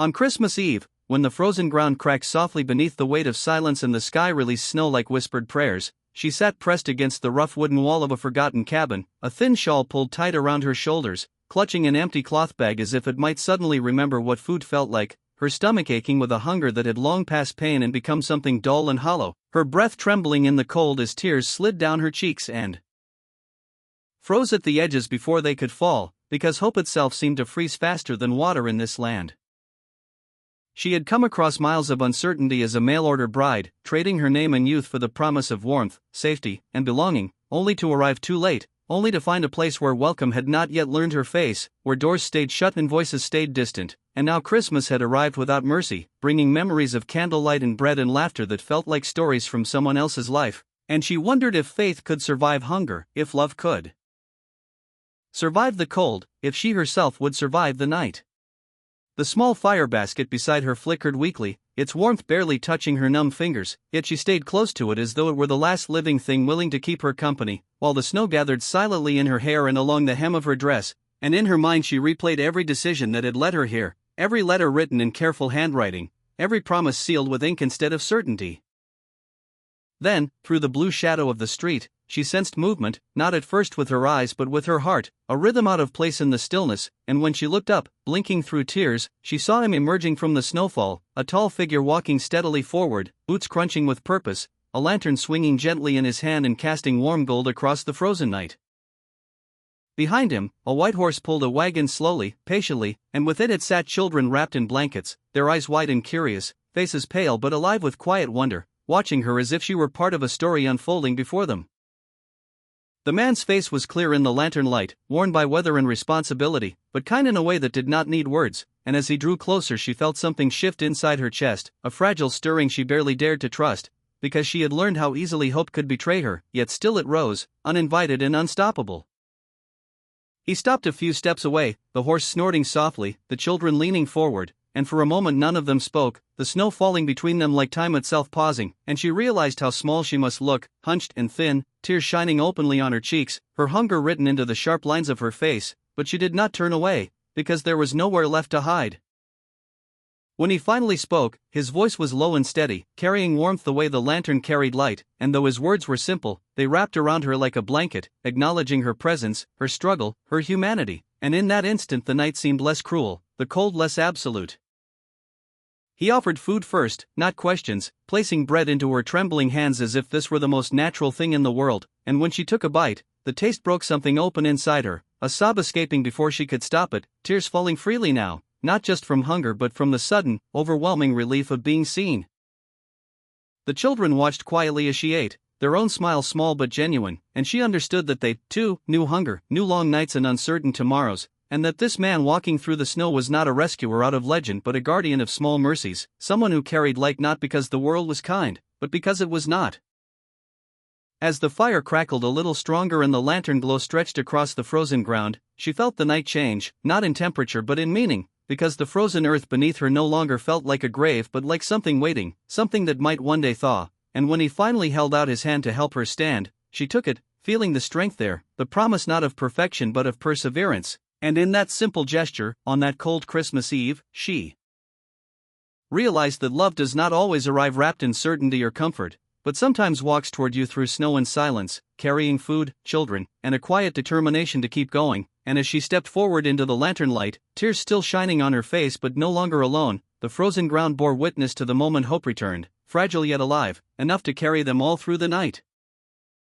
On Christmas Eve, when the frozen ground cracked softly beneath the weight of silence and the sky released snow like whispered prayers, she sat pressed against the rough wooden wall of a forgotten cabin, a thin shawl pulled tight around her shoulders, clutching an empty cloth bag as if it might suddenly remember what food felt like, her stomach aching with a hunger that had long passed pain and become something dull and hollow, her breath trembling in the cold as tears slid down her cheeks and froze at the edges before they could fall, because hope itself seemed to freeze faster than water in this land. She had come across miles of uncertainty as a mail-order bride, trading her name and youth for the promise of warmth, safety, and belonging, only to arrive too late, only to find a place where welcome had not yet learned her face, where doors stayed shut and voices stayed distant, and now Christmas had arrived without mercy, bringing memories of candlelight and bread and laughter that felt like stories from someone else's life, and she wondered if faith could survive hunger, if love could survive the cold, if she herself would survive the night. The small fire basket beside her flickered weakly, its warmth barely touching her numb fingers, yet she stayed close to it as though it were the last living thing willing to keep her company, while the snow gathered silently in her hair and along the hem of her dress, and in her mind she replayed every decision that had led her here, every letter written in careful handwriting, every promise sealed with ink instead of certainty. Then, through the blue shadow of the street, she sensed movement, not at first with her eyes but with her heart, a rhythm out of place in the stillness, and when she looked up, blinking through tears, she saw him emerging from the snowfall, a tall figure walking steadily forward, boots crunching with purpose, a lantern swinging gently in his hand and casting warm gold across the frozen night. Behind him, a white horse pulled a wagon slowly, patiently, and within it sat children wrapped in blankets, their eyes wide and curious, faces pale but alive with quiet wonder, watching her as if she were part of a story unfolding before them. The man's face was clear in the lantern light, worn by weather and responsibility, but kind in a way that did not need words, and as he drew closer she felt something shift inside her chest, a fragile stirring she barely dared to trust, because she had learned how easily hope could betray her, yet still it rose, uninvited and unstoppable. He stopped a few steps away, the horse snorting softly, the children leaning forward, and for a moment none of them spoke, the snow falling between them like time itself pausing, and she realized how small she must look, hunched and thin, tears shining openly on her cheeks, her hunger written into the sharp lines of her face, but she did not turn away, because there was nowhere left to hide. When he finally spoke, his voice was low and steady, carrying warmth the way the lantern carried light, and though his words were simple, they wrapped around her like a blanket, acknowledging her presence, her struggle, her humanity, and in that instant the night seemed less cruel, the cold less absolute. He offered food first, not questions, placing bread into her trembling hands as if this were the most natural thing in the world, and when she took a bite, the taste broke something open inside her, a sob escaping before she could stop it, tears falling freely now, not just from hunger but from the sudden, overwhelming relief of being seen. The children watched quietly as she ate, their own smile small but genuine, and she understood that they, too, knew hunger, knew long nights and uncertain tomorrows, and that this man walking through the snow was not a rescuer out of legend but a guardian of small mercies, someone who carried light not because the world was kind, but because it was not. As the fire crackled a little stronger and the lantern glow stretched across the frozen ground, she felt the night change, not in temperature but in meaning, because the frozen earth beneath her no longer felt like a grave but like something waiting, something that might one day thaw, and when he finally held out his hand to help her stand, she took it, feeling the strength there, the promise not of perfection but of perseverance. And in that simple gesture, on that cold Christmas Eve, she realized that love does not always arrive wrapped in certainty or comfort, but sometimes walks toward you through snow and silence, carrying food, children, and a quiet determination to keep going, and as she stepped forward into the lantern light, tears still shining on her face but no longer alone, the frozen ground bore witness to the moment hope returned, fragile yet alive, enough to carry them all through the night.